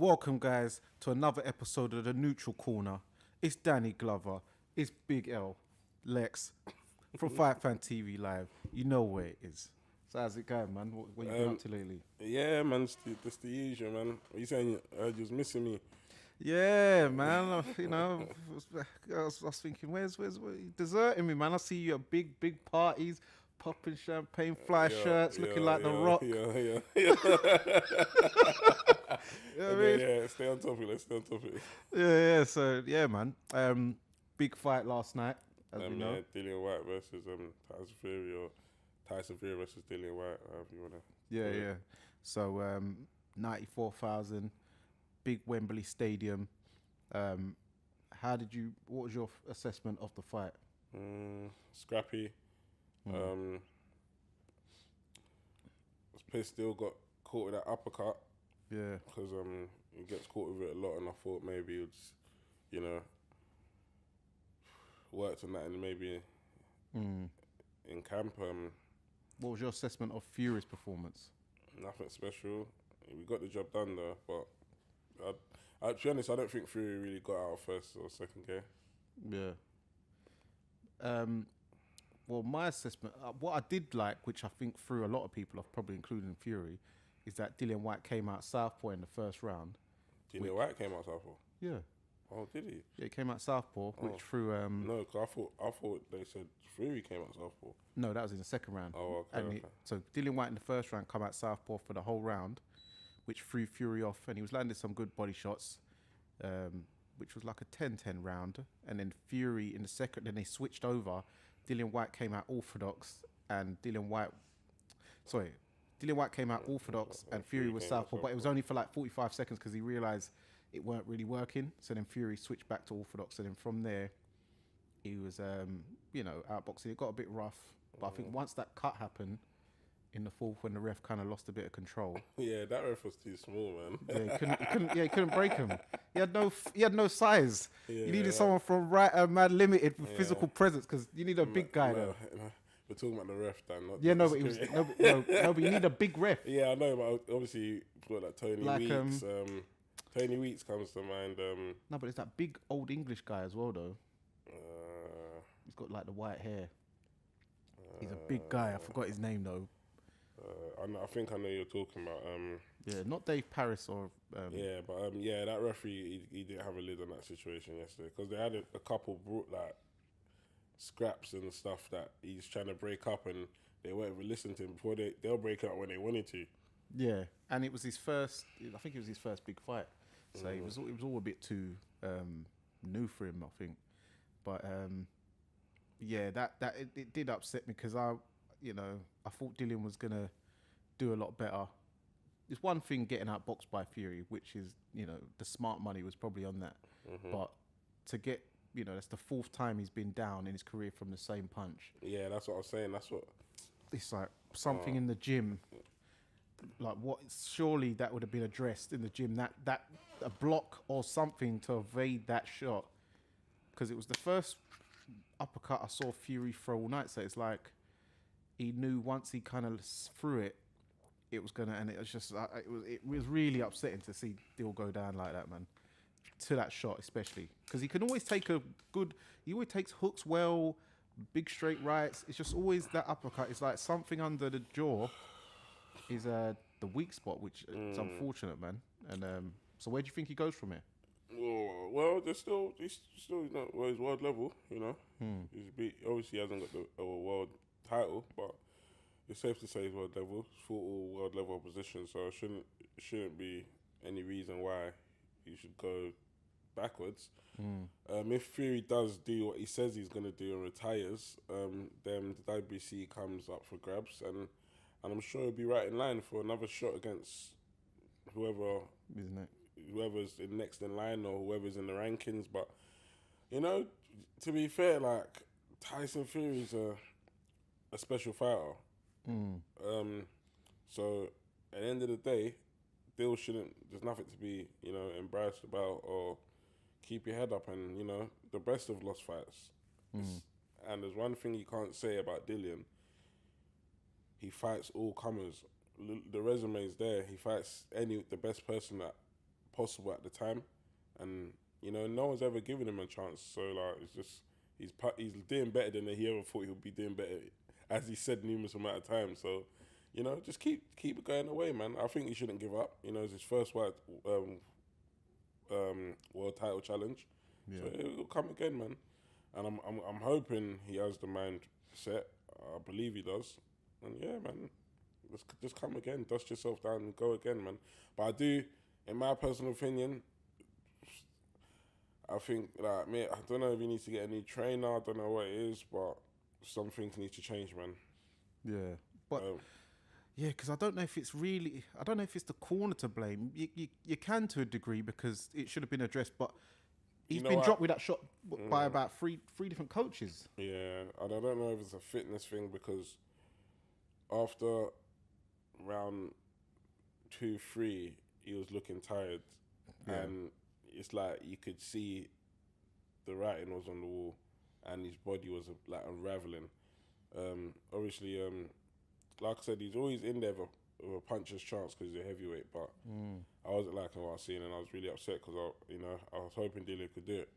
Welcome, guys, to another episode of the Neutral Corner. It's Danny Glover. It's Big L, Lex, from Fight Fan TV Live. You know where it is. So how's it going, man? What you been up to lately? Yeah, man, that's the usual, man. What you saying? You was missing me. Yeah, man. You know, I was thinking, where's you deserting me, man? I see you at big parties, popping champagne, fly shirts, looking like The Rock. Yeah. You know what I mean? Yeah, stay on top of it. Let's stay on top of it. Yeah. So yeah, man. Big fight last night, as we know. Yeah, Dillian Whyte versus Tyson Fury, or Tyson Fury versus Dillian Whyte, however you wanna. Yeah. So 94,000, big Wembley Stadium. What was your assessment of the fight? Scrappy. Spence still got caught with that uppercut. Yeah. Because he gets caught with it a lot, and I thought maybe it would, worked on that, and maybe in camp. What was your assessment of Fury's performance? Nothing special. We got the job done though, but to be honest, I don't think Fury really got out of first or second gear. Yeah. Well, my assessment, what I did like, which I think threw a lot of people off, probably including Fury, is that Dillian Whyte came out southpaw in the first round. Dillian Whyte came out southpaw? Yeah. Oh, did he? Yeah, he came out southpaw, which threw... No, because I thought they said Fury came out southpaw. No, that was in the second round. Oh, okay. So Dillian Whyte in the first round come out southpaw for the whole round, which threw Fury off, and he was landing some good body shots, which was like a 10-10 round. And then Fury in the second, then they switched over. Dillian Whyte came out orthodox, and Dillian Whyte came out orthodox, and Fury was southpaw, but it was only for like 45 seconds because he realised it weren't really working. So then Fury switched back to orthodox, and then from there, he was, outboxing. It got a bit rough, but I think once that cut happened in the fourth, when the ref kind of lost a bit of control. Yeah, that ref was too small, man. He couldn't break him. He had no size. Yeah, you needed someone from Mad Limited with physical presence, because you need a big guy though. We're talking about the ref, Dan. Not but you need a big ref. Yeah, I know, but obviously, like Tony Weeks. Tony Weeks comes to mind. No, but it's that big old English guy as well, though. He's got like the white hair. He's a big guy. I forgot his name though. I think I know you're talking about. Yeah, not Dave Paris or. That referee he didn't have a lid on that situation yesterday, because they had a couple like scraps and stuff that he's trying to break up, and they weren't even listening to him before they'll break up when they wanted to. Yeah, and it was his first. I think it was his first big fight, so it was all a bit too new for him, I think. But it did upset me, because I thought Dillian was gonna do a lot better. It's one thing getting outboxed by Fury, which is, the smart money was probably on that. But to get, that's the fourth time he's been down in his career from the same punch. Yeah, that's what I was saying. That's what. It's like something in the gym. Like what? Surely that would have been addressed in the gym. That a block or something to evade that shot, because it was the first uppercut I saw Fury throw all night. So it's like he knew once he kind of threw it, it was gonna, and it was just it was really upsetting to see Dill go down like that, man. To that shot especially, because he can always take he always takes hooks well, big straight rights. It's just always that uppercut. It's like something under the jaw is the weak spot, which is unfortunate, man. And so where do you think he goes from here? Well, he's still he's world level, Obviously he hasn't got the world title, but it's safe to say he's world level. He's fought all world level opposition, so it shouldn't be any reason why he should go backwards. If Fury does do what he says he's going to do and retires, then the WBC comes up for grabs, and I'm sure he'll be right in line for another shot against whoever's next in line, or whoever's in the rankings. But to be fair, like Tyson Fury's a special fighter. So at the end of the day, there's nothing to be embarrassed about, or keep your head up. And the best have lost fights, and there's one thing you can't say about Dillian. He fights all comers. The resume is there. He fights the best person that possible at the time, and no one's ever given him a chance. So like, it's just he's doing better than he ever thought he would be doing better, as he said numerous amount of times. So, just keep it going away, man. I think he shouldn't give up. It's his first world title challenge, so it'll come again, man. And I'm hoping he has the mind set. I believe he does. And yeah, man, let's just come again, dust yourself down and go again, man. But I do, in my personal opinion, I think, like, me, I don't know if he needs to get a new trainer. I don't know what it is, but some things need to change, man. Yeah, but because I don't know if it's the corner to blame. You can to a degree because it should have been addressed, but he's been dropped with that shot by about three different coaches. Yeah, and I don't know if it's a fitness thing because after round 2, 3, he was looking tired, and it's like you could see the writing was on the wall, and his body was like unraveling. Obviously, like I said, he's always in there with a puncher's chance because he's a heavyweight. But I wasn't liking what I was seeing, and I was really upset because I was hoping Dillian could do it.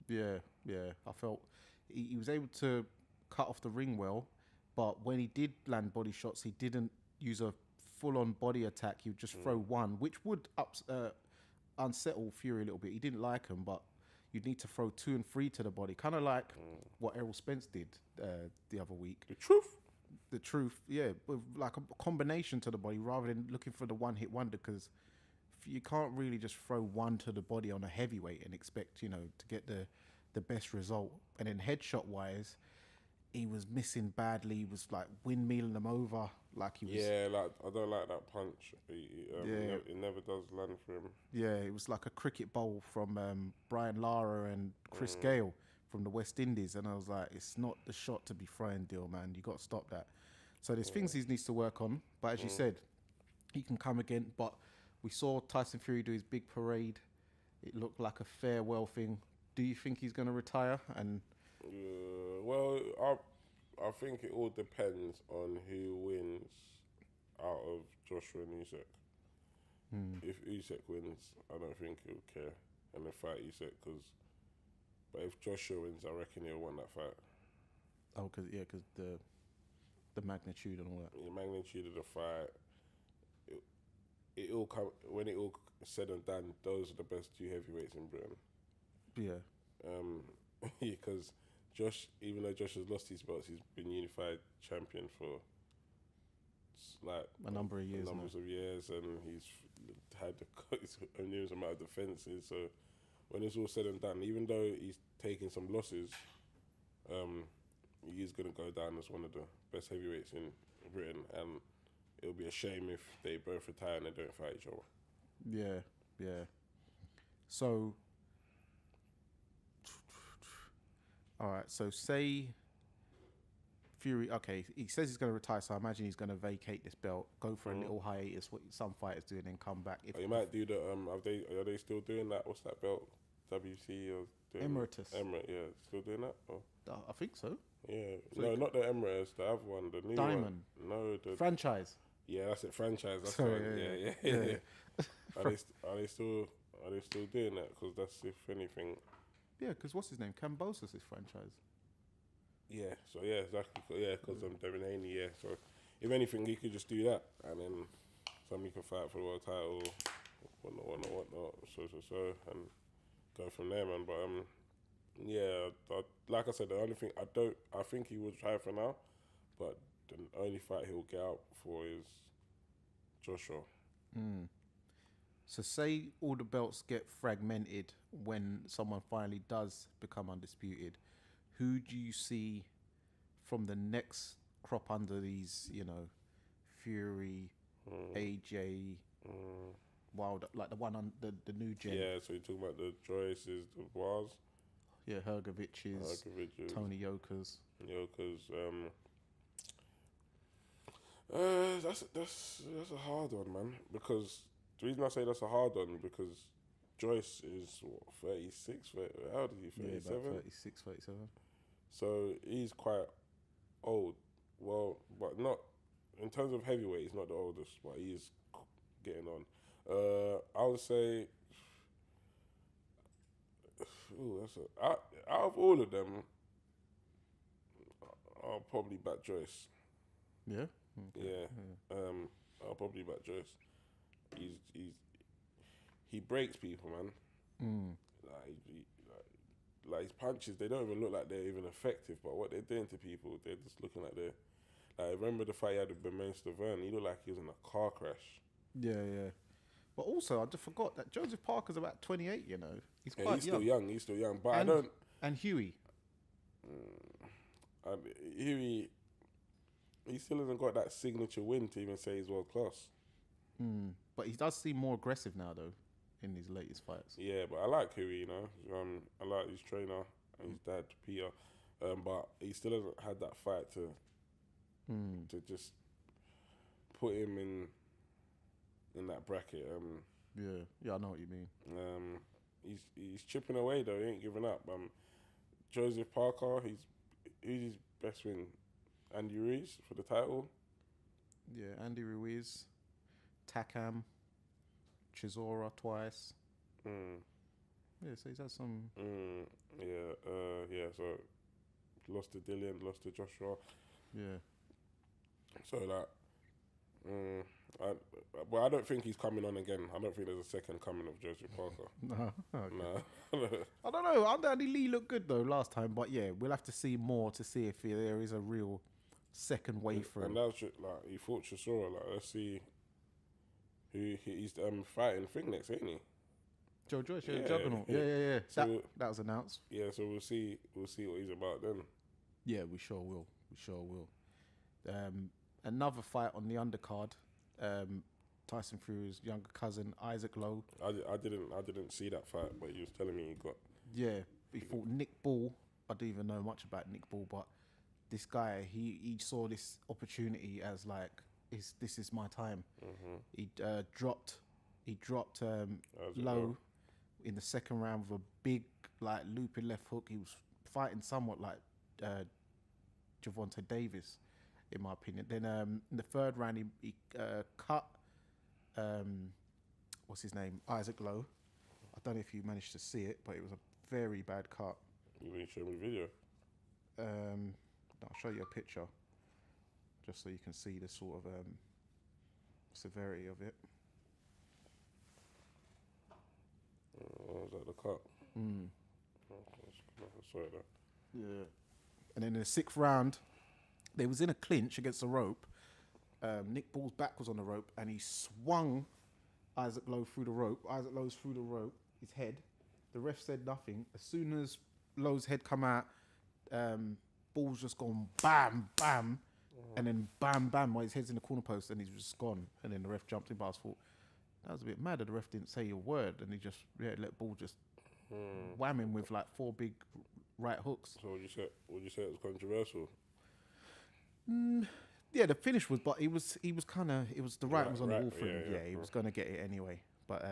Yeah. I felt he was able to cut off the ring well, but when he did land body shots, he didn't use a full-on body attack. He would just throw one, which would unsettle Fury a little bit. He didn't like him, but you'd need to throw 2 and 3 to the body, kind of like what Errol Spence did the other week. The truth, yeah, with like a combination to the body rather than looking for the one-hit wonder, because you can't really just throw one to the body on a heavyweight and expect, to get the best result. And then headshot-wise, he was missing badly. He was like windmilling them over, like he was. Yeah, like I don't like that punch. It never does land for him. Yeah, it was like a cricket bowl from Brian Lara and Chris Gale from the West Indies, and I was like, it's not the shot to be throwing, Dill, man. You got to stop that. So there's things he needs to work on, but as you said, he can come again. But we saw Tyson Fury do his big parade. It looked like a farewell thing. Do you think he's going to retire? And well, I think it all depends on who wins out of Joshua and Usyk. If Usyk wins, I don't think he'll care and then fight Usyk. But if Joshua wins, I reckon he'll win that fight. Oh, because the magnitude and all that. The magnitude of the fight. It all come when it all said and done. Those are the best 2 heavyweights in Britain. Yeah. Because Josh, even though Josh has lost his belts, he's been unified champion for like a number of years, and he's had a numerous amount of defenses. So when it's all said and done, even though he's taking some losses, he's gonna go down as one of the best heavyweights in Britain, and it'll be a shame if they both retire and they don't fight each other. Yeah. So, all right. So say Fury. Okay, he says he's going to retire, so I imagine he's going to vacate this belt, go for a little hiatus, what some fighters do, and then come back. He might do the. Are they still doing that? What's that belt? WC or Emeritus. Yeah, still doing that? Or? I think so. Yeah, so no, not the Emirates, the other one, the new Diamond. one. No, the franchise. Yeah, that's it. Franchise. That's Sorry, right. Yeah. Are they still doing that? Because that's, if anything. Yeah, because what's his name? Cambosos' franchise. Yeah. So yeah, exactly. Yeah, because Devin Haney. Yeah. So if anything, he could just do that, and then somebody can fight for the world title, whatnot. So, and go from there, man. But yeah, like I said, the only thing I think he will try for now, but the only fight he'll get out for is Joshua. So say all the belts get fragmented when someone finally does become undisputed. Who do you see from the next crop under these, Fury, AJ, Wilder, like the one on the new gen? Yeah, so you're talking about the Joyces, the Bars. Yeah, Hergovich's, Tony Yoka's. That's a hard one, man. Because the reason I say that's a hard one because Joyce is 36. How old is he? 37. Yeah, about 36, 37. So he's quite old. Well, but not in terms of heavyweight. He's not the oldest, but he's getting on. I would say Ooh, out of all of them, I'll probably back Joyce. Yeah. Yeah. I'll probably back Joyce. He breaks people, man. Like his punches, they don't even look like they're even effective. But what they're doing to people, they're just looking like they're. Like, remember the fight he had with Bermane Vern? He looked like he was in a car crash. Yeah. But also, I just forgot that Joseph Parker's about 28. You know, he's Yeah, quite he's young. still young. He's still young. But and, I don't. And Huey. Huey, he still hasn't got that signature win to even say he's world class. But he does seem more aggressive now, though, in his latest fights. Yeah, but I like Huey, you know. I like his trainer and his dad, Peter. But he still hasn't had that fight to just put him in that bracket. Yeah, I know what you mean. He's chipping away though. He ain't giving up. Joseph Parker, who's his best win? Andy Ruiz for the title. Yeah, Andy Ruiz, Takam, Chisora twice. Yeah, so he's had some. Yeah. So lost to Dillian, lost to Joshua. Yeah. So that. I don't think he's coming on again. I don't think there's a second coming of Joseph Parker. No. Okay. No. I don't know. Andy Lee looked good though last time, but yeah, we'll have to see more to see if there is a real second wave for him. And that's like he fought Chisora. Like, let's see who he's fighting thing next, ain't he? Joe Joyce, Yeah, Juggernaut. yeah. Yeah. So that was announced. Yeah, so we'll see what he's about then. Yeah, we sure will. Another fight on the undercard. Tyson Fury's younger cousin, Isaac Lowe. I didn't see that fight, but he was telling me he got. Yeah, he fought Nick Ball. I don't even know much about Nick Ball, but this guy, he saw this opportunity as like, this is my time. He dropped Lowe in the second round with a big like looping left hook. He was fighting somewhat like Gervonta Davis, in my opinion. Then in the third round, he cut what's his name, Isaac Lowe. I don't know if you managed to see it, but it was a very bad cut. You going to show me video? I'll show you a picture, just so you can see the sort of severity of it. Was that the cut? Sorry, that. Yeah. And then in the sixth round, they was in a clinch against the rope. Nick Ball's back was on the rope, and he swung Isaac Lowe through the rope. Isaac Lowe's through the rope, his head. The ref said nothing. As soon as Lowe's head come out, Ball's just gone bam, bam, and then bam, bam, while his head's in the corner post, and he's just gone. And then the ref jumped in, but I thought, that was a bit mad that the ref didn't say a word, and he just let Ball just wham him with like 4 big right hooks. So would you say it was controversial? Yeah, the finish was, but it was the writing was on the wall for him. Yeah, He was gonna get it anyway. But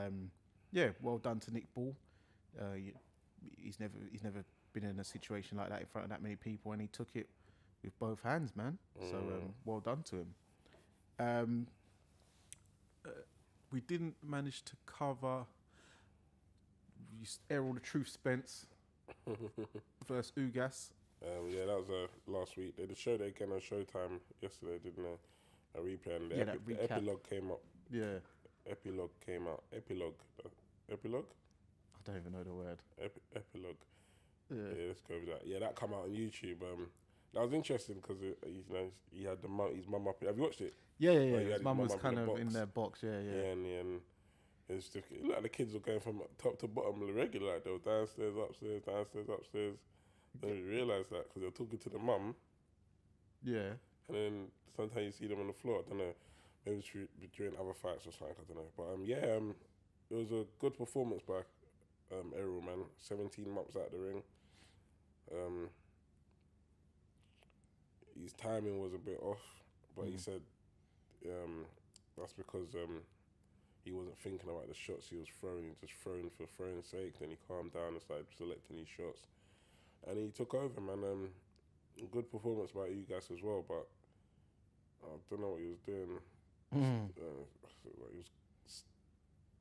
yeah, well done to Nick Ball. He's never been in a situation like that in front of that many people, and he took it with both hands, man. So well done to him. We didn't manage to cover Errol the Truth Spence versus Ugas. Yeah, that was last week. They showed it again on Showtime yesterday, didn't they? A replay, and the epilogue came up. Yeah. Epilogue came out. Epilogue? I don't even know the word. Epilogue. Yeah. Let's go with that. Yeah, that come out on YouTube. That was interesting because he had his mum up. Have you watched it? Yeah. His mum was kind of in their box. Yeah. And it's just, like the kids were going from top to bottom regular. Like they were downstairs, upstairs. Then we realised that because they were talking to the mum. Yeah. And then sometimes you see them on the floor. I don't know. Maybe it's during other fights or something. I don't know. But it was a good performance by Errol, man. 17 months out the ring. His timing was a bit off, but he said that's because he wasn't thinking about the shots he was throwing, just throwing for throwing's sake. Then he calmed down and started selecting his shots. And he took over, man. Good performance by you guys as well, but I don't know what he was doing. I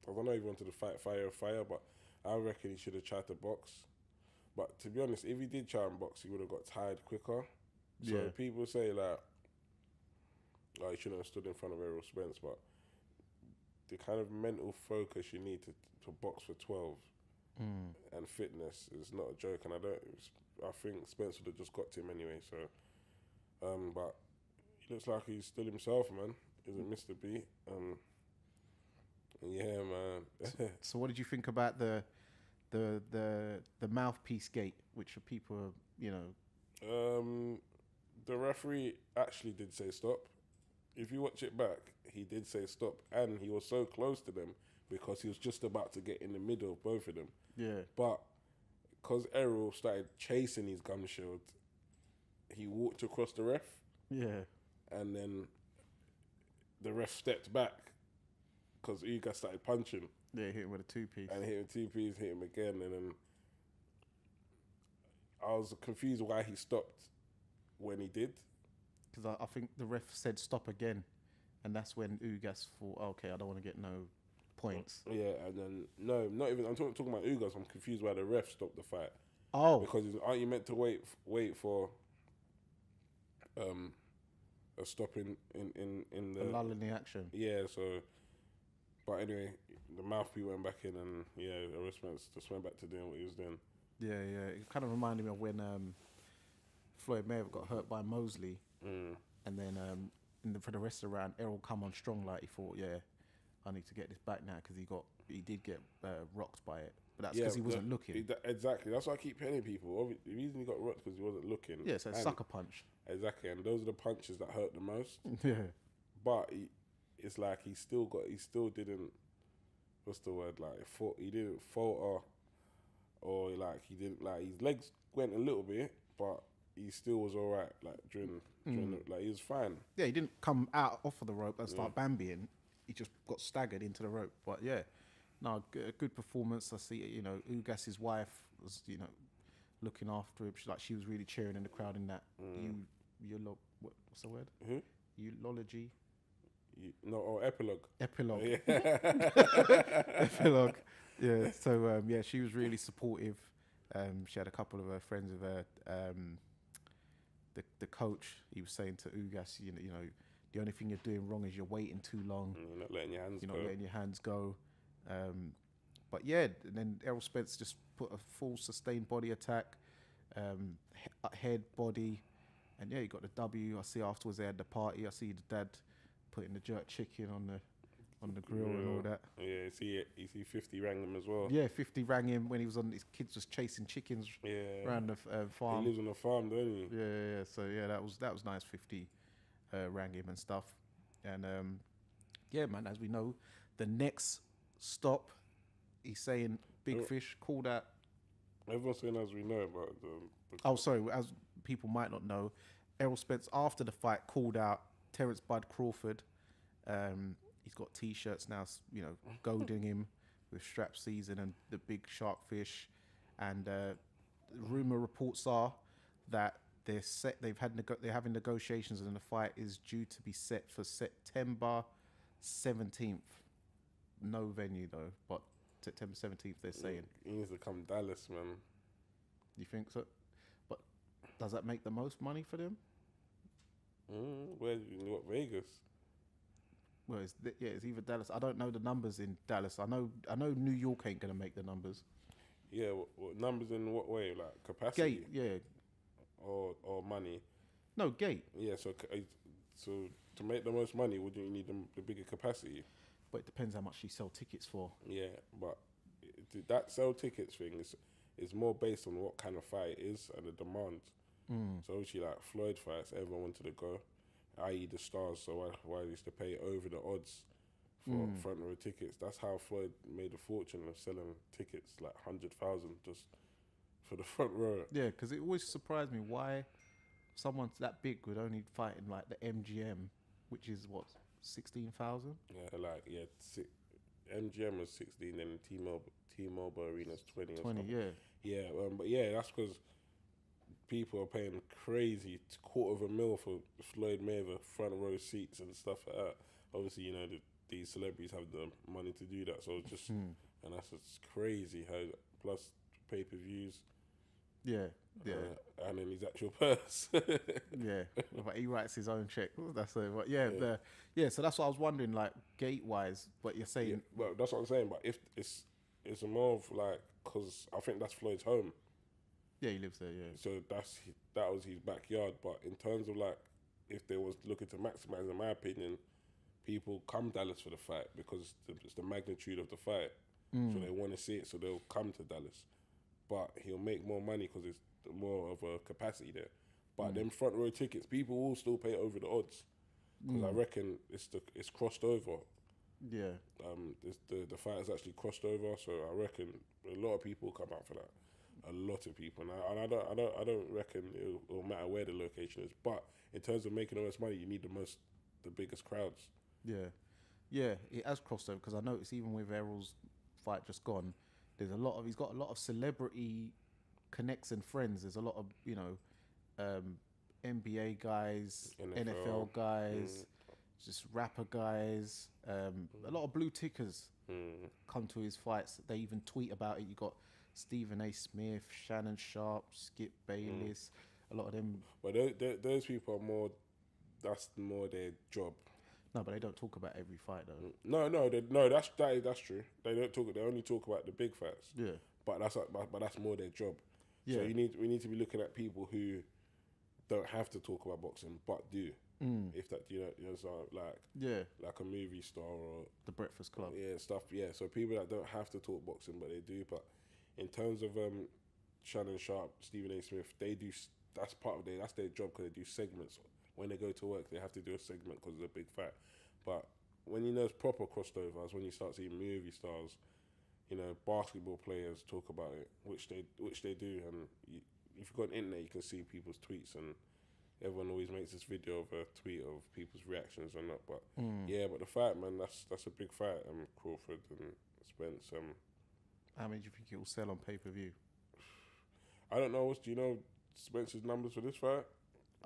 don't know if he wanted to fight fire, but I reckon he should have tried to box. But to be honest, if he did try and box, he would have got tired quicker. So people say like he shouldn't have stood in front of Errol Spence, but the kind of mental focus you need to box for 12 and fitness is not a joke. And I think Spence would have just got to him anyway. So, but he looks like he's still himself, man. Isn't Mr. B? Yeah, man. So what did you think about the mouthpiece gate, which for people, you know? The referee actually did say stop. If you watch it back, he did say stop, and he was so close to them because he was just about to get in the middle of both of them. Yeah. But because Errol started chasing his gum shield, he walked across the ref. Yeah. And then the ref stepped back because ugas started punching. Yeah, hit him with a 2-piece. And hit him 2-piece, hit him again, and then I was confused why he stopped when he did. Because I think the ref said stop again, and that's when Ugas thought, okay, I don't want to get no points. Yeah, and then no, not even. I'm talking about Ugas. I'm confused why the ref stopped the fight. Oh, because aren't you meant to wait for a stop in the lull in the action? Yeah. So, but anyway, the mouthpiece went back in, and Errol Spence just went back to doing what he was doing. Yeah. It kind of reminded me of when Floyd Mayweather got hurt by Mosley. And then for the rest of the round, Errol come on strong, like he thought, I need to get this back now because he did get rocked by it, but that's because he wasn't looking. Exactly, that's why I keep telling people. The reason he got rocked because he wasn't looking. Yeah, so sucker punch. Exactly, and those are the punches that hurt the most. Yeah, but it's like he still didn't. What's the word? Like he didn't falter, or like he didn't like his legs went a little bit, but he still was all right. Like during like he was fine. Yeah, he didn't come out off of the rope and start bambying. He just got staggered into the rope. But good performance. I see. Ugas's wife was looking after him. She was really cheering in the crowd in that. What's the word? Eulogy. Epilogue. Epilogue. Yeah. Epilogue. Yeah. So she was really supportive. She had a couple of her friends with her. The coach, he was saying to Ugas, the only thing you're doing wrong is you're waiting too long. You're not letting your hands go. You're not letting your hands go. And then Errol Spence just put a full sustained body attack, head, body, and he got the W. I see afterwards they had the party. I see the dad putting the jerk chicken on the grill and all that. Yeah, you see 50 rang him as well. Yeah, 50 rang him when he was on his kids just chasing chickens around the farm. He lives on a farm, don't he? Yeah. So that was nice. 50 rang him and stuff. And man, as we know, the next stop, he's saying Big Fish called out. Everyone's saying as we know, but as people might not know, Errol Spence after the fight called out Terence Bud Crawford. He's got T-shirts now, goading him with strap season and the big shark fish. And rumor reports are that they're having negotiations, and the fight is due to be set for September 17th. No venue though, but September 17th they're saying. He needs to come Dallas, man. You think so? But does that make the most money for them? What, Vegas? Well, it's either Dallas. I don't know the numbers in Dallas. I know New York ain't gonna make the numbers. Yeah, what numbers in what way? Like capacity? Gate, yeah. Or money? No, gate. Yeah, so to make the most money, wouldn't you need the bigger capacity? But it depends how much you sell tickets for. Yeah, but that sell tickets thing is more based on what kind of fight it is and the demand. So obviously, like Floyd fights, everyone wanted to go, i.e. the stars. So why they used to pay over the odds for front row tickets? That's how Floyd made a fortune of selling tickets, like 100,000 just for the front row. Yeah, because it always surprised me why someone that big would only fight in like the MGM, which is what, 16,000. MGM was 16, and T-Mobile Arena's 20. 20, yeah. But that's because people are paying crazy $250,000 for Floyd Mayweather front row seats and stuff like that. Obviously, these celebrities have the money to do that, so it's just and that's just crazy. How plus pay-per-views. Yeah, yeah, and in his actual purse. yeah. But he writes his own check. That's it. But yeah, so that's what I was wondering, like gate wise. But you're saying, Yeah, well, that's what I'm saying. But if it's more of like, because I think that's Floyd's home. yeah, he lives there. Yeah, So that was his backyard. But in terms of like, if they was looking to maximize, in my opinion, people come Dallas for the fight because it's the magnitude of the fight. So they want to see it, so they'll come to Dallas. But he'll make more money because it's more of a capacity there. But them front row tickets, people will still pay over the odds because I reckon it's crossed over. yeah, The fight has actually crossed over, so I reckon a lot of people come out for that. A lot of people, and I don't reckon it'll matter where the location is. But in terms of making the most money, you need the biggest crowds. yeah, yeah. It has crossed over because I noticed even with Errol's fight just gone, he's got a lot of celebrity connects and friends. There's a lot of NBA guys, NFL guys, just rapper guys. A lot of blue tickers come to his fights. They even tweet about it. You got Stephen A. Smith, Shannon Sharp, Skip Bayless. A lot of them. But those people are more. That's more their job. No, but they don't talk about every fight though. No, that's true. They don't talk. They only talk about the big fights. Yeah. But that's more their job. Yeah. So we need to be looking at people who don't have to talk about boxing but do. If that so like a movie star or The Breakfast Club. stuff. So people that don't have to talk boxing but they do. But in terms of Shannon Sharp, Stephen A. Smith, they do. That's their job because they do segments. When they go to work, they have to do a segment because it's a big fight. But when it's proper crossovers, when you start seeing movie stars, basketball players talk about it, which they do. And if you've got an internet, you can see people's tweets, and everyone always makes this video of a tweet of people's reactions and that. But but the fight, man, that's a big fight. Crawford and Spence. How many do you think it will sell on pay-per-view? I don't know. Do you know Spence's numbers for this fight?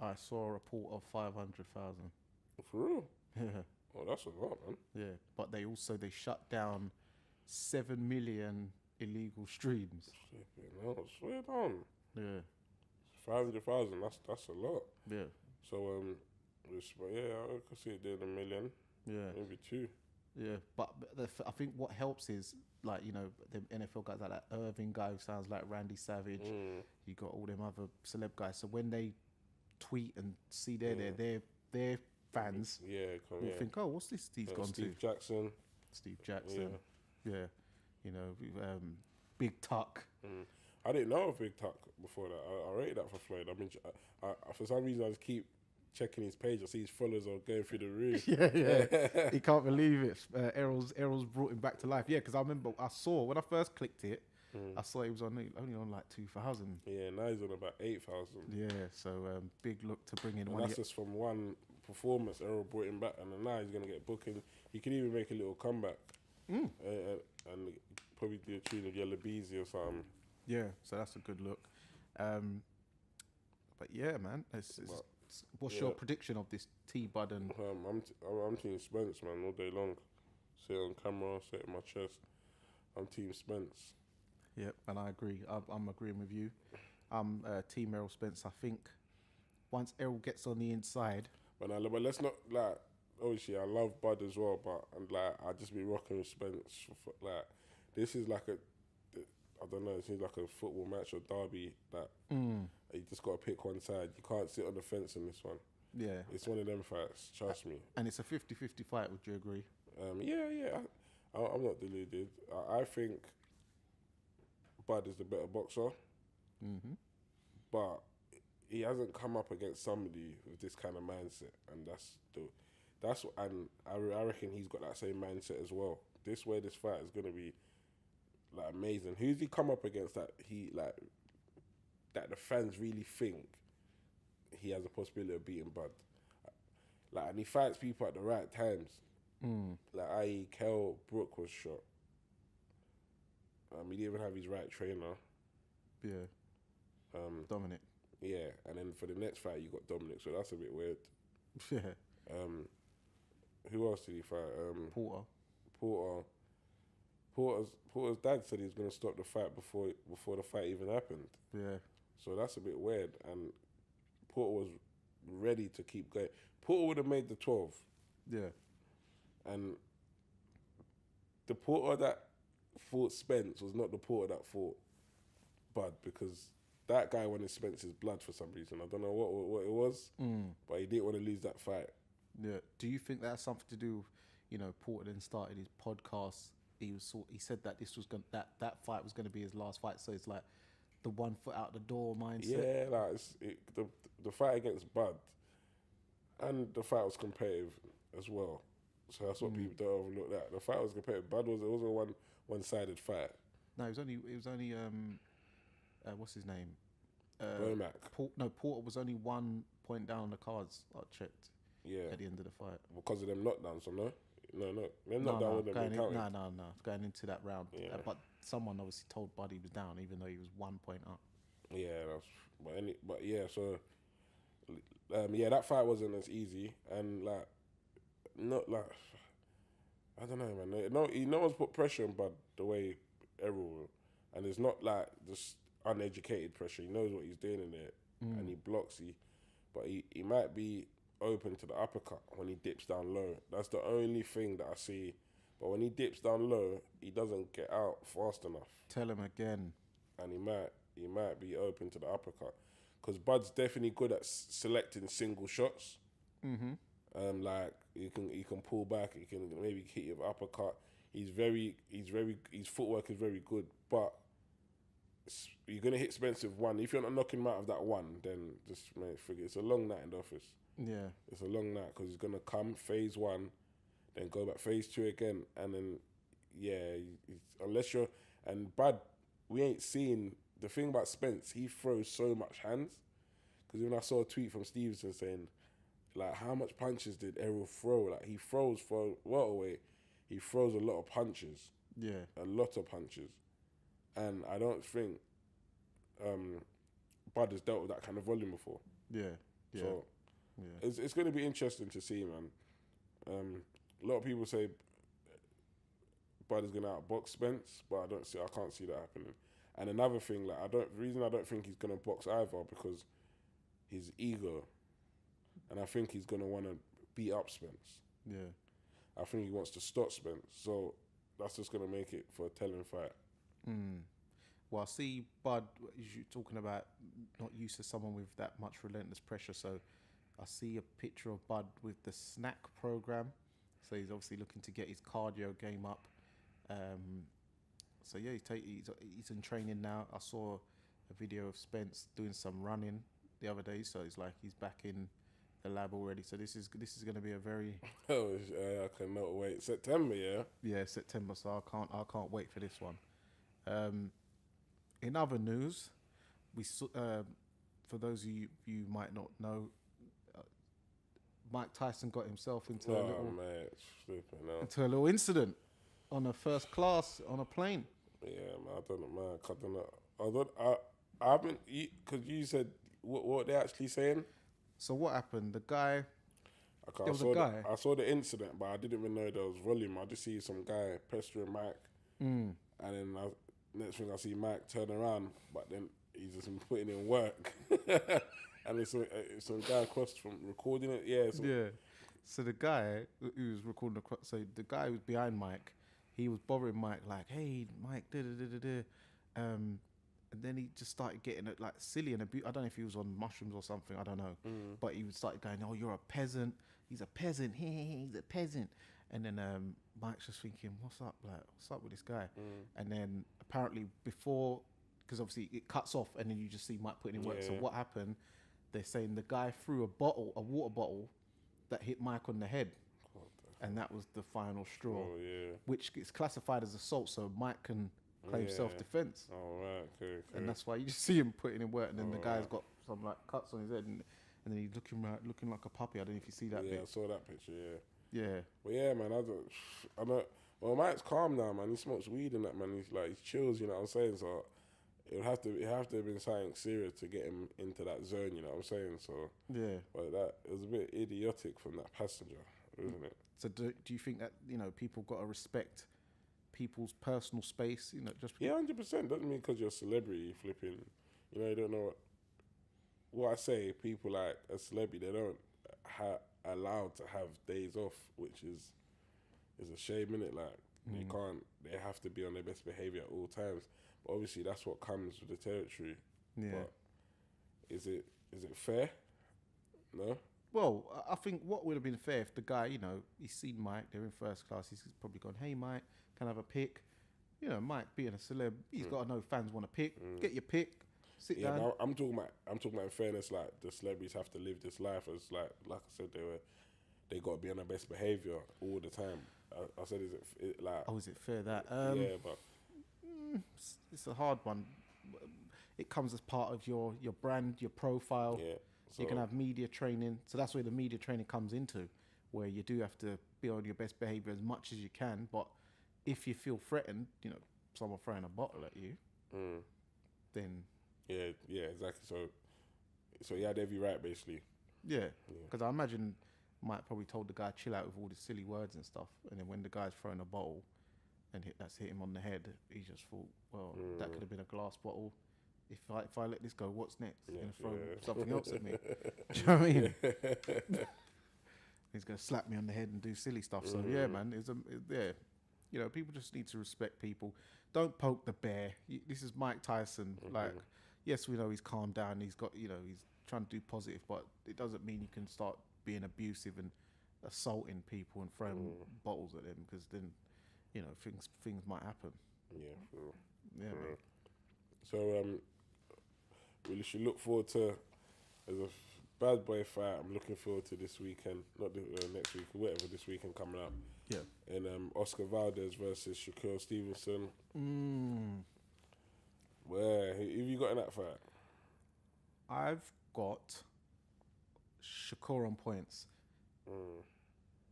I saw a report of 500,000. For real? Yeah. Oh, that's a lot, man. Yeah, but they shut down 7 million illegal streams. No, swear down. Yeah. 500,000. That's a lot. Yeah. So I could see it doing $1 million. Yeah. Maybe 2. Yeah, but I think what helps is the NFL guys like that Irving guy who sounds like Randy Savage. You got all them other celeb guys. So when they tweet and see their fans, will think, oh, what's this? He's gone Steve to Steve Jackson. Yeah. Big Tuck. I didn't know of Big Tuck before that. I rated that for Floyd. I mean, for some reason I just keep checking his page. I see his followers are going through the roof. Yeah. He can't believe it. Errol's brought him back to life. Yeah, because I remember I saw when I first clicked it, I saw he was only on like 2,000. Yeah, now he's on about 8,000. Yeah, so big look to bring in and one. That's just from one performance. Errol brought him back, and then now he's gonna get booking. He can even make a little comeback, and probably do a tune of Yellow Beezy or something. Yeah, so that's a good look. But yeah, man, what's your prediction of this T-Bud and? I'm Team Spence, man, all day long. Say it on camera, say it in my chest. I'm Team Spence. Yep, and I agree. I'm agreeing with you. I'm Team Errol Spence. I think once Errol gets on the inside. But let's not obviously I love Bud as well, but I just be rocking with Spence. This is like I don't know. It seems like a football match or derby that you just got to pick one side. You can't sit on the fence in this one. Yeah, it's one of them fights. Trust me. And it's a 50-50 fight. Would you agree? Yeah. I'm not deluded. I think Bud is the better boxer, but he hasn't come up against somebody with this kind of mindset, and I reckon he's got that same mindset as well. This fight is gonna be like amazing. Who's he come up against that that the fans really think he has a possibility of beating Bud? And he fights people at the right times. I.e. Kell Brook was shot. He didn't even have his right trainer. Yeah. Dominic. Yeah, and then for the next fight you got Dominic, so that's a bit weird. Yeah. Who else did he fight? Porter. Porter's dad said he was going to stop the fight before the fight even happened. Yeah. So that's a bit weird. And Porter was ready to keep going. Porter would have made the 12. Yeah. And the Porter that fought Spence was not the Porter that fought Bud, because that guy wanted Spence's blood for some reason. I don't know what it was, but he didn't want to lose that fight. Yeah. Do you think that has something to do, Porter then started his podcast. He said that this was that fight was going to be his last fight. So it's like the 1 foot out the door mindset. Yeah, like the fight against Bud, and the fight was competitive as well. So that's what people don't overlook. That the fight was competitive. Bud it wasn't a one-sided fight. No, it was only what's his name? Womack. Porter was only 1 point down on the cards. I checked. Yeah. At the end of the fight. Because of them knockdowns, so no. Them knockdowns wouldn't have been counted. No. Going into that round. Yeah. But someone obviously told Bud he was down, even though he was 1 point up. Yeah, so that fight wasn't as easy, and like, not like, I don't know, man. No one's put pressure on Bud the way Errol will, and it's not like just uneducated pressure. He knows what he's doing in there, and he blocks. But he might be open to the uppercut when he dips down low. That's the only thing that I see. But when he dips down low, he doesn't get out fast enough. Tell him again. And he might be open to the uppercut, because Bud's definitely good at selecting single shots. Like he can pull back. He can maybe hit you with uppercut. His footwork is very good. But you're gonna hit Spence with one. If you're not knocking him out of that one, then just forget. It's a long night in the office. Yeah, it's a long night, because he's gonna come phase 1, then go back phase 2 again, and then unless you're and Bud, we ain't seen the thing about Spence. He throws so much hands, because even I saw a tweet from Stevenson saying, like, how much punches did Errol throw? Like, he throws for welterweight. He throws a lot of punches. Yeah, a lot of punches, and I don't think Bud has dealt with that kind of volume before. Yeah. So. Yeah. It's going to be interesting to see, man. A lot of people say Bud is going to outbox Spence, but I can't see that happening. And another thing, like, the reason I don't think he's going to box either, because his ego, and I think he's going to want to beat up Spence. Yeah. I think he wants to stop Spence, so that's just going to make it for a telling fight. Well, I see Bud, you're talking about not used to someone with that much relentless pressure, so I see a picture of Bud with the snack program. So he's obviously looking to get his cardio game up. So yeah, he's in training now. I saw a video of Spence doing some running the other day. So it's like he's back in the lab already. So this is going to be a very I cannot wait. September, yeah. Yeah, September. So I can't wait for this one. In other news, we for those of you might not know, Mike Tyson got himself into a little incident on a first class on a plane. Yeah, man, I don't know, man. I haven't, because you said what they actually saying. So what happened? The guy. I saw the incident, but I didn't even know there was volume. I just see some guy pestering Mike, and then next thing I see Mike turn around, but then he's just been putting in work. And it's some guy across from recording it. Yeah. So the guy who was recording the guy who was behind Mike, he was bothering Mike like, "Hey, Mike, and then he just started getting it like silly and I don't know if he was on mushrooms or something. I don't know. But he started going, "Oh, you're a peasant. He's a peasant. He's a peasant." And then Mike's just thinking, "What's up? Like, what's up with this guy?" And then apparently because obviously it cuts off, and then you just see Mike putting in work. So what happened? They're saying the guy threw a water bottle that hit Mike on the head. And that was the final straw, which is classified as assault, so Mike can claim self-defense. Oh, right, okay. And that's why you just see him putting in work, and then the guy's got some like cuts on his head, and then he's looking like a puppy. I don't know if you see that bit. Yeah, I saw that picture, Yeah. Well, yeah, man, I don't, well, Mike's calm now, man. He smokes weed and that, man. He chills, you know what I'm saying? So it have to have been something serious to get him into that zone, you know what I'm saying? So yeah, but it was a bit idiotic from that passenger, isn't it? So do you think that people got to respect people's personal space. You know, just Yeah, 100%. Doesn't mean because you're a celebrity flipping. You know, you don't know what I say. People like a celebrity, they don't allowed to have days off, which is a shame, innit? Like you can't. They have to be on their best behavior at all times. But obviously, that's what comes with the territory. Yeah. But is it fair? No. Well, I think what would have been fair if the guy, you know, he's seen Mike, they're in first class, he's probably gone, hey Mike, can I have a pick? You know, Mike being a celeb, he's got to know fans want to pick. Get your pick, sit down. But I'm talking about in fairness, like the celebrities have to live this life as like I said, they got to be on their best behavior all the time. I said, is it fair that? yeah, but it's a hard one. It comes as part of your brand, your profile. yeah. So, You can have media training. So that's where the media training comes into, where you do have to be on your best behavior as much as you can. But if you feel threatened, you know, someone throwing a bottle at you, then... Yeah, exactly. So he had every right, basically. Yeah, because I imagine Mike probably told the guy, chill out with all the silly words and stuff. And then when the guy's throwing a bottle and that's hit him on the head, he just thought, well, that could have been a glass bottle. If I let this go, what's next? He's going to throw something else at me. Do you know what I mean? He's going to slap me on the head and do silly stuff. So, yeah, man, you know, people just need to respect people. Don't poke the bear. This is Mike Tyson. Like, yes, we know he's calmed down. He's got, you know, he's trying to do positive, but it doesn't mean you can start being abusive and assaulting people and throwing bottles at them, because then, you know, things might happen. Yeah, for real. Yeah, man. So, we should look forward to, as a bad boy fight, I'm looking forward to this weekend, not next week, whatever, this weekend coming up. Yeah. And Oscar Valdez versus Shakur Stevenson. Where, who have you got in that fight? I've got Shakur on points.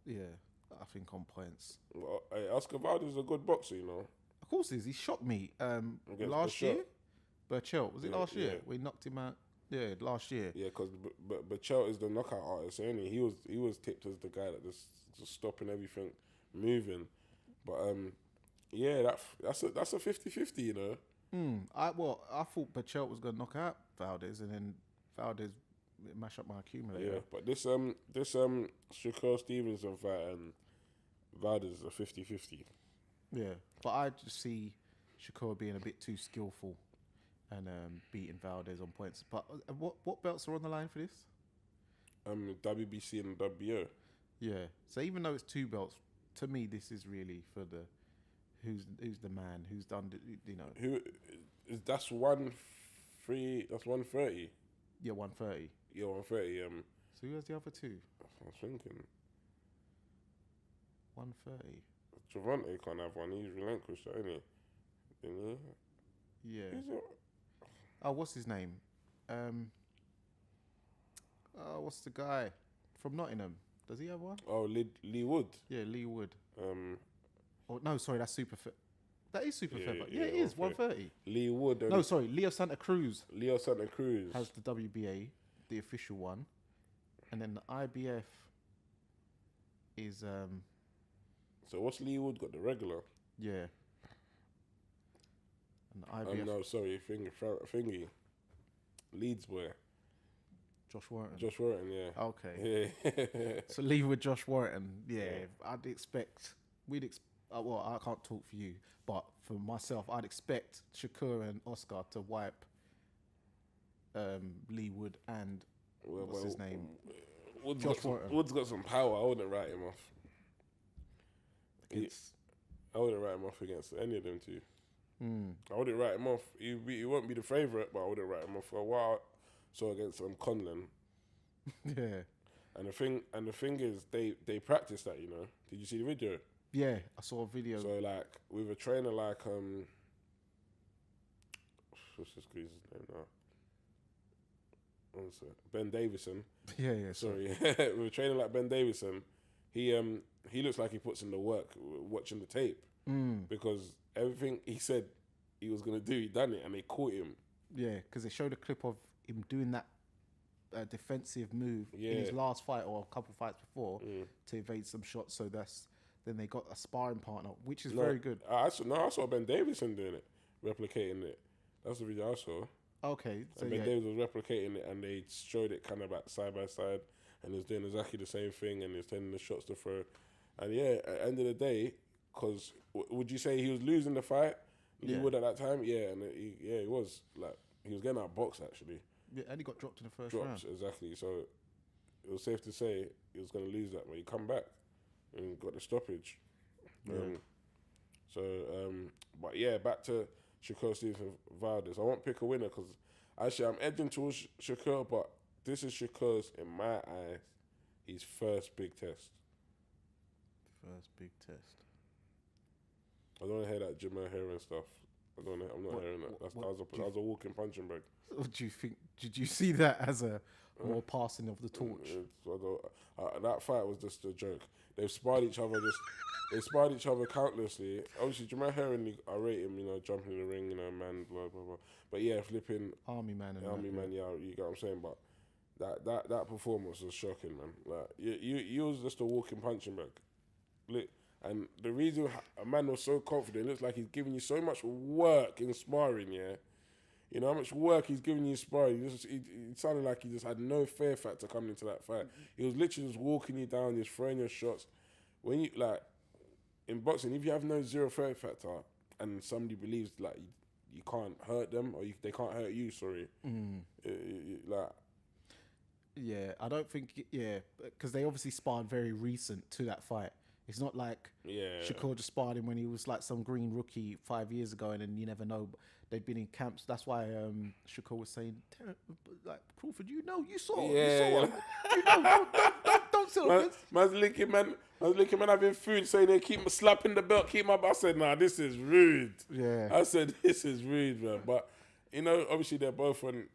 Yeah, I think on points. Well, Oscar Valdez is a good boxer, you know. Of course he is. He shocked me Against last Burchell. year. Burchell. Was it last year? Yeah. We knocked him out. Yeah, last year. Yeah, because Burchell is the knockout artist, ain't he? He was tipped as the guy that just stopping everything moving. But yeah, that's a 50-50, you know. I thought Burchell was going to knock out Valdez, and then Valdez mash up my accumulator. Yeah, but this Shakur Stevenson fight and Valdez is a 50-50. Yeah, but I just see Shakur being a bit too skillful and beating Valdez on points. But what belts are on the line for this? WBC and WBO. Yeah. So even though it's two belts, to me this is really for the who's the man, who's done the, you know. Who is that's 130? That's 130. Yeah, 130. Yeah, 130. So who has the other two? I was thinking 130. Javante can't have one. He's relinquished, ain't he? Didn't he? Yeah. Who's it? Oh, what's his name? What's the guy from Nottingham? Does he have one? Oh, Lee Wood. Yeah, Lee Wood. Um, No, sorry, that's super fit. That is super fit. yeah, It is 130. Lee Wood. No, sorry, Leo Santa Cruz Leo Santa Cruz. has the WBA, the official one, and then the IBF is So what's Lee Wood got? The regular. yeah. And the IBF, No, sorry, thingy. Leeds boy. Josh Warrington. Josh Warrington, yeah. Okay. Yeah. So leave with Josh Warrington. Yeah, I'd expect well, I can't talk for you, but for myself, I'd expect Shakur and Oscar to wipe Lee Wood and what's his name? Wood's got some power. I wouldn't write him off. I wouldn't write him off against any of them two. I wouldn't write him off. He won't be the favourite, but I wouldn't write him off for a while. So against Conlon. Yeah. And the thing is, they practice that, you know. Did you see the video? Yeah, I saw a video. So like with a trainer like what's this guy's name now? One sec. Ben Davison. Yeah. Sorry. With a trainer like Ben Davison, he looks like he puts in the work watching the tape. Because everything he said he was gonna do, he done it, and they caught him. Yeah, because they showed a clip of him doing that defensive move in his last fight or a couple fights before to evade some shots. So then they got a sparring partner, which is No, very good. I saw Ben Davison doing it, replicating it. That's the video I saw. Okay, so And Ben yeah, Davis was replicating it, and they showed it kind of like side by side, and he was doing exactly the same thing, and he was telling the shots to throw. And yeah, at the end of the day, because would you say he was losing the fight, Lee Wood, at that time? Yeah, and he was like he was getting outboxed actually. yeah, and he got dropped in the first round. Exactly. So it was safe to say he was going to lose that, but he come back and got the stoppage. Yeah. But yeah, back to Shakur Stevenson Valdez. I won't pick a winner because actually I'm edging towards Shakur, but this is Shakur's, in my eyes, his first big test. First big test. I don't want to hear that Jamal Herring stuff. I'm not hearing that. That was a walking punching bag. What do you think? Did you see that as a more passing of the torch? That fight was just a joke. They've sparred each other they sparred each other countlessly. Obviously, Jamal Herring, I rate him, jumping in the ring, man, blah, blah, blah. But yeah, flipping... Army man. Yeah, you get what I'm saying? But that performance was shocking, man. Like, you was just a walking punching bag. And the reason a man was so confident, it looks like he's giving you so much work in sparring, yeah? You know how much work he's giving you in sparring. It sounded like he just had no fear factor coming into that fight. He was literally just walking you down, just throwing your shots. When you, like, in boxing, if you have no zero fear factor and somebody believes, like, you can't hurt them or they can't hurt you, sorry. Yeah, I don't think, because they obviously sparred very recent to that fight. It's not like Shakur just sparred him when he was like some green rookie 5 years ago, and then you never know. They'd been in camps. That's why Shakur was saying, like, Crawford, you saw him. Don't sell it. Man's licking man having food, saying they keep slapping the belt, keep my... I said, nah, this is rude. Yeah. I said, this is rude, man. But, obviously they're both on...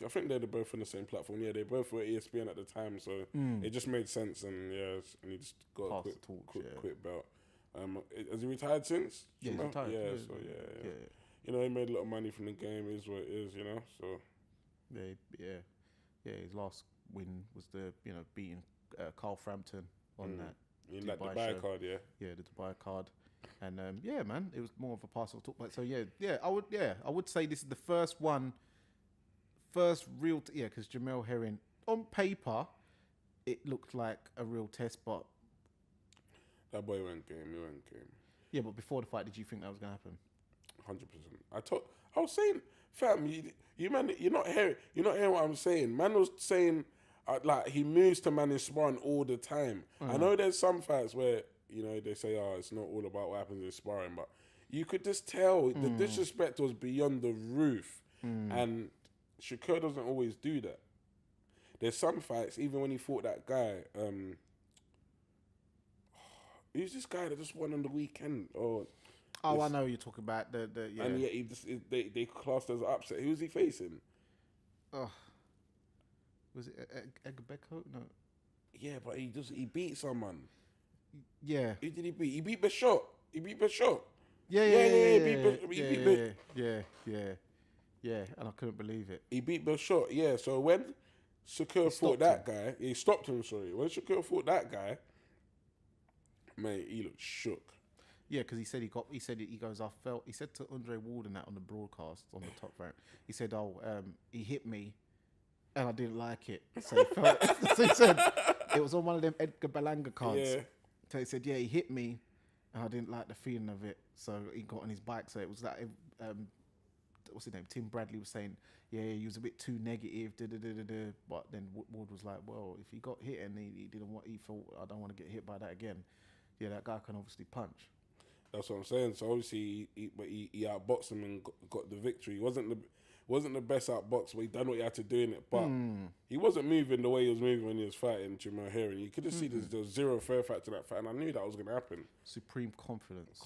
I think they're both on the same platform. Yeah, they both were ESPN at the time, so it just made sense. And and he just got a quick belt. Has he retired since? Yeah, he's retired. Yeah. He made a lot of money from the game. Is what it is, So His last win was the beating Carl Frampton on that. In that Dubai card, yeah. Yeah, the Dubai card. And man, it was more of a parcel talk. But so I would say this is the first real, because Jamel Herring, on paper, it looked like a real test, but... That boy went game, he went game. Yeah, but before the fight, did you think that was going to happen? 100%. I was saying, fam, you man, you're not hearing what I'm saying. Man was saying, like, he moves to man in sparring all the time. I know there's some fights where, they say, it's not all about what happens in sparring, but you could just tell the disrespect was beyond the roof. And Shakur doesn't always do that. There's some fights, even when he fought that guy, who's this guy that just won on the weekend? I know you're talking about the And yeah, they classed as an upset. Who was he facing? Was it Egbeko? No. Yeah, but he beat someone. Yeah. Who did he beat? He beat Bashot. Yeah. Yeah, and I couldn't believe it. He beat Bashot, yeah. So when Shakur fought that guy, he stopped him, sorry. When Shakur fought that guy, mate, he looked shook. Yeah, because he said he said to Andre Ward that on the broadcast, on the top rank, he said, he hit me and I didn't like it. So he said, it was on one of them Edgar Berlanga cards. Yeah. So he said, he hit me and I didn't like the feeling of it. So he got on his bike. So it was like, what's his name? Tim Bradley was saying, he was a bit too negative, but then Ward was like, well, if he got hit and he didn't want, he thought, I don't want to get hit by that again. Yeah, that guy can obviously punch. That's what I'm saying. So obviously, he outboxed him and got the victory. He wasn't the best outbox, but he done what he had to do in it. But he wasn't moving the way he was moving when he was fighting Jamal Herring. You could just see there was zero fear factor to that fight, and I knew that was going to happen. Supreme confidence.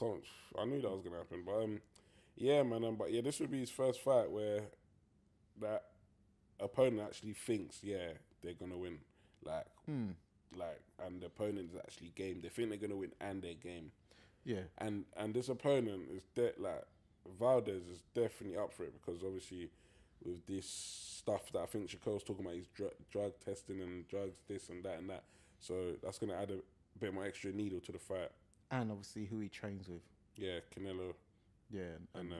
I knew that was going to happen. But yeah, man. But yeah, this would be his first fight where that opponent actually thinks, they're going to win. And the opponent is actually game. They think they're going to win and they're game. Yeah. And this opponent is Valdez is definitely up for it because obviously with this stuff that I think Shakur's talking about, he's drug testing and drugs, this and that and that. So that's going to add a bit more extra needle to the fight. And obviously who he trains with. Yeah, Canelo. Yeah, And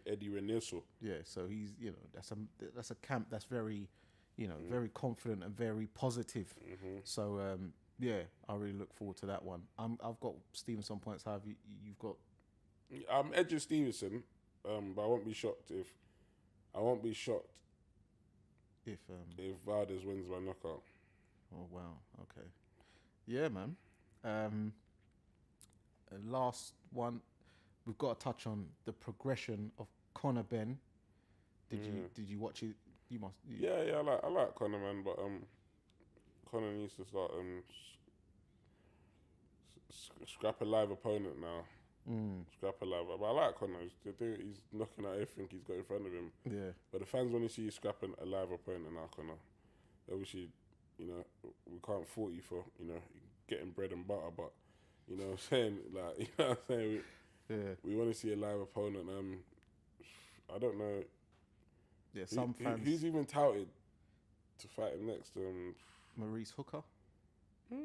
Eddie Reniso. Yeah, so he's that's a camp that's very, very confident and very positive. So yeah, I really look forward to that one. I've got Stevenson points. How have you've got? I'm edging Stevenson, but I won't be shocked if if Valdez wins by knockout. Oh wow, okay, yeah, man. Last one, we've got to touch on the progression of Conor Ben. Did you watch it? You must. Yeah, I like Conor, man, but Conor needs to start scrap a live opponent now. Scrap a live, but I like Conor. He's knocking out everything he's got in front of him. Yeah. But the fans want to see you scrapping a live opponent now, Conor. Obviously, we can't fault you for getting bread and butter, but you know what I'm saying, we want to see a live opponent. I don't know. Yeah, some fans. Who's even touted to fight him next? Maurice Hooker. I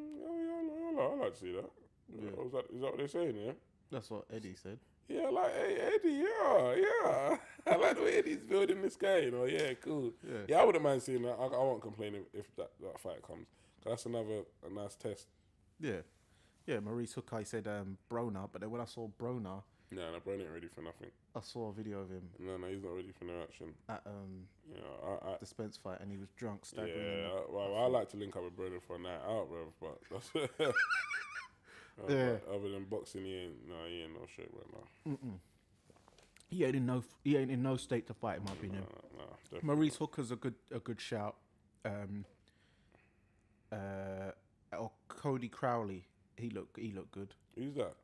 like to see that. Yeah. Is that what they're saying? Yeah. That's what Eddie said. Yeah, like Eddie. Yeah. I like the way Eddie's building this guy. Yeah, cool. Yeah, I wouldn't mind seeing that. I won't complain if that fight comes. That's a nice test. Yeah. Yeah, Maurice Hooker, I said Broner, but then when I saw Broner... No, Broner ain't ready for nothing. I saw a video of him. No, he's not ready for no action. At the Spence fight, and he was drunk, staggering. Yeah, I like to link up with Broner for a night out, bro, but that's... Other than boxing, he ain't no shape right now. He ain't in no state to fight, in my opinion. No, Maurice Hooker's a good shout. Or Cody Crowley, he looked good. Who's that?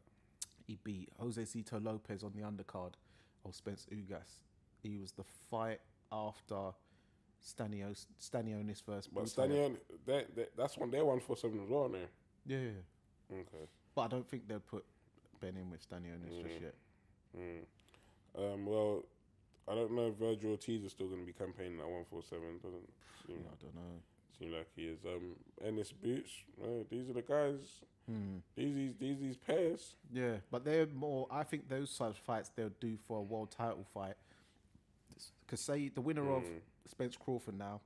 He beat Jose Cito Lopez on the undercard of Spence Ugas. He was the fight after Stanionis versus. But Stanionis, that's one. They're 147 as well, now. Yeah. Okay. But I don't think they'll put Ben in with Stanionis just yet. Well, I don't know if Virgil Ortiz is still going to be campaigning at 147. Doesn't seem. I don't know. Seem like he is. Ennis Boots. These are the guys. These pairs. Yeah, but they're more. I think those types of fights they'll do for a world title fight. Because say the winner of Spence Crawford now.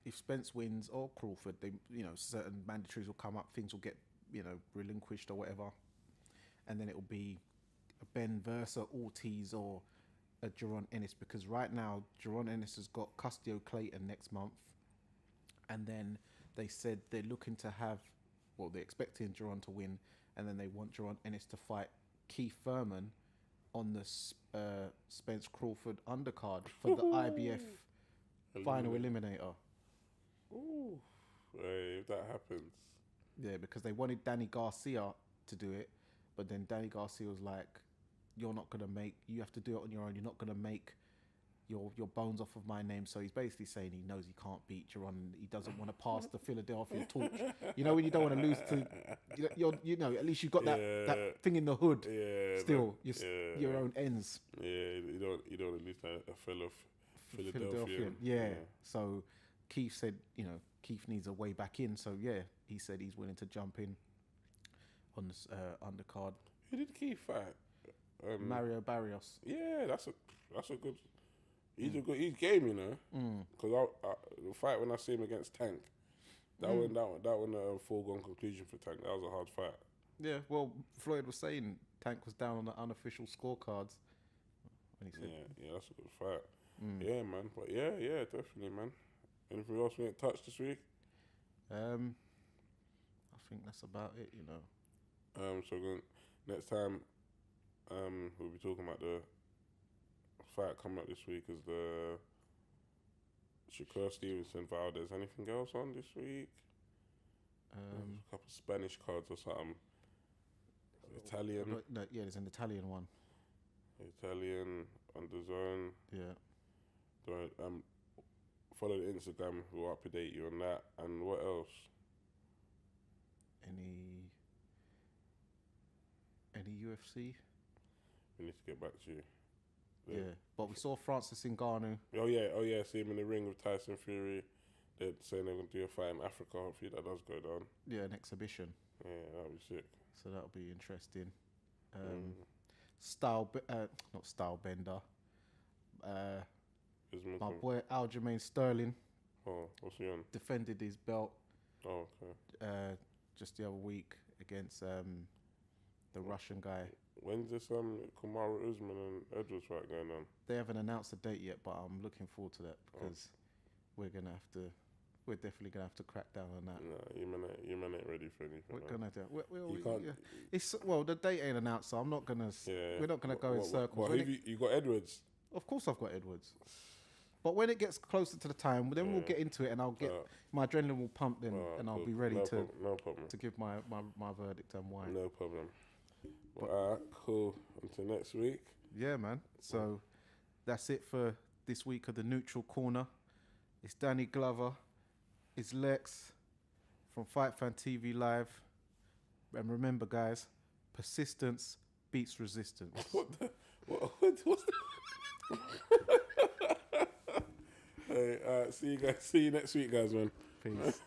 If Spence wins or Crawford, they certain mandatories will come up. Things will get relinquished or whatever, and then it will be a Ben versus Ortiz or a Jaron Ennis, because right now Jaron Ennis has got Custio Clayton next month, and then they said they're looking to have, they're expecting Jaron to win, and then they want Jaron Ennis to fight Keith Thurman on the Spence Crawford undercard for the IBF final eliminator. Ooh, hey, if that happens. Yeah, because they wanted Danny Garcia to do it, but then Danny Garcia was like, you have to do it on your own. You're not going to make your bones off of my name. So he's basically saying he knows he can't beat Jaron. He doesn't want to pass the Philadelphia torch. When you don't want to lose to, at least you've got that thing in the hood. Yeah, still, your own ends. Yeah, you don't at least a fellow Philadelphian. Yeah. So Keith said, Keith needs a way back in. So yeah, he said he's willing to jump in on this undercard. Who did Keith fight? Mario Barrios. Yeah, that's a good. He's game, Because the fight when I see him against Tank, that one a foregone conclusion for Tank. That was a hard fight. Yeah, well, Floyd was saying Tank was down on the unofficial scorecards. When he said, yeah, that's a good fight. Yeah, man. But yeah, definitely, man. Anything else we ain't touched this week? I think that's about it, So next time, we'll be talking about the fight coming up this week is the Shakur Stevenson Valdez. Anything else on this week? A couple of Spanish cards or something. Italian. No, yeah, there's an Italian one. Italian on the zone. Yeah. Follow the Instagram. We'll update you on that. And what else? Any UFC? We need to get back to you. Yeah, but we saw Francis Ngannou. Oh yeah. See him in the ring with Tyson Fury. they're saying they're going to do a fight in Africa. Hopefully that does go down. Yeah, an exhibition. Yeah, that'll be sick. So that'll be interesting. Not style bender. My boy Aljamain Sterling. Oh, what's he on? Defended his belt. Oh, okay. Just the other week against the Russian guy. When's this Kamaru Usman and Edwards fight going on? They haven't announced a date yet, but I'm looking forward to that because we're definitely gonna have to crack down on that. No, you man ain't ready for anything. We're gonna do. You can't. Yeah. It's the date ain't announced, so I'm not gonna. We're not gonna go in circles. You got Edwards? Of course, I've got Edwards. But when it gets closer to the time, then we'll get into it, and I'll get my adrenaline will pump then, and I'll be ready to give my verdict and why. No problem. Alright, cool. Until next week. Yeah, man. So that's it for this week of the Neutral Corner. It's Danny Glover. It's Lex from Fight Fan TV Live. And remember, guys, persistence beats resistance. What's the Hey, see you next week, guys, man. Peace.